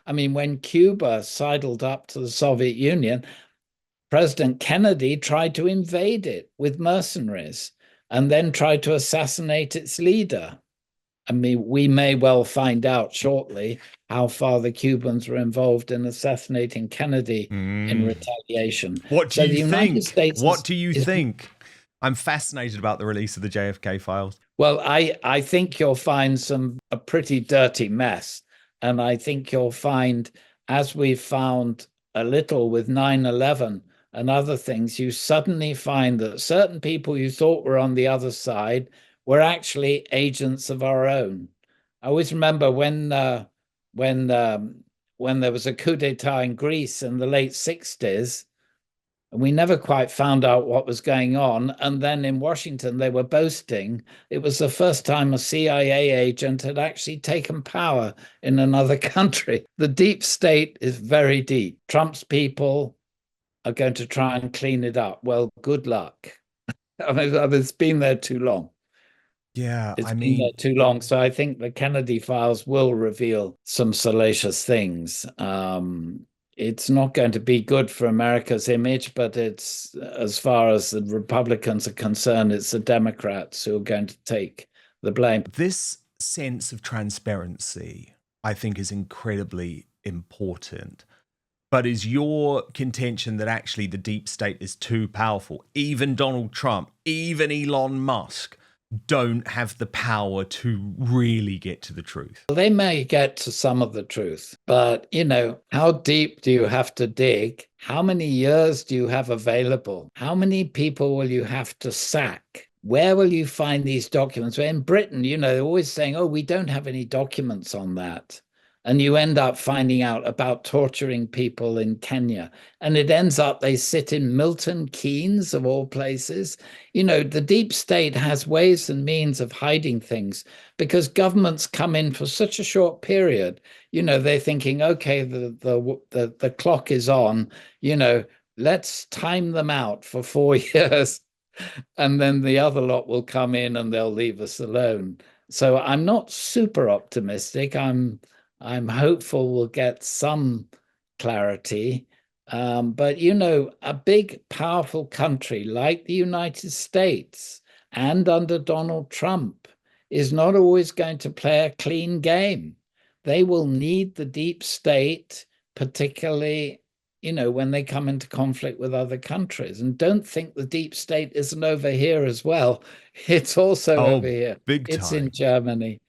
I mean, when Cuba sidled up to the Soviet Union, President Kennedy tried to invade it with mercenaries and then tried to assassinate its leader. I mean, we may well find out shortly how far the Cubans were involved in assassinating Kennedy in retaliation. What do So you the United think? States What do you is think? I'm fascinated about the release of the JFK files. well, I think you'll find a pretty dirty mess. And I think you'll find, as we've found a little with 9/11 and other things, you suddenly find that certain people you thought were on the other side were actually agents of our own. I always remember when when there was a coup d'etat in Greece in the late 60s, and we never quite found out what was going on. And then in Washington, they were boasting it was the first time a CIA agent had actually taken power in another country. The deep state is very deep. Trump's people are going to try and clean it up. Well, good luck. I mean, it's been there too long. Yeah, It's I been there mean, too long. So I think the Kennedy files will reveal some salacious things. It's not going to be good for America's image, but it's, as far as the Republicans are concerned, it's the Democrats who are going to take the blame. this sense of transparency, I think, is incredibly important. But is your contention that actually the deep state is too powerful? Even Donald Trump, even Elon Musk don't have the power to really get to the truth. They may get to some of the truth, but how deep do you have to dig? How many years do you have available? How many people will you have to sack? Where will you find these documents? Well, in Britain, they're always saying, oh, we don't have any documents on that. And you end up finding out about torturing people in Kenya. And it ends up they sit in Milton Keynes, of all places. The deep state has ways and means of hiding things because governments come in for such a short period. They're thinking, okay, the clock is on, let's time them out for 4 years. And then the other lot will come in and they'll leave us alone. So I'm not super optimistic. I'm hopeful we'll get some clarity. But a big, powerful country like the United States and under Donald Trump is not always going to play a clean game. They will need the deep state, particularly, when they come into conflict with other countries. And don't think the deep state isn't over here as well. It's also over Oh, here. big It's in time. Germany.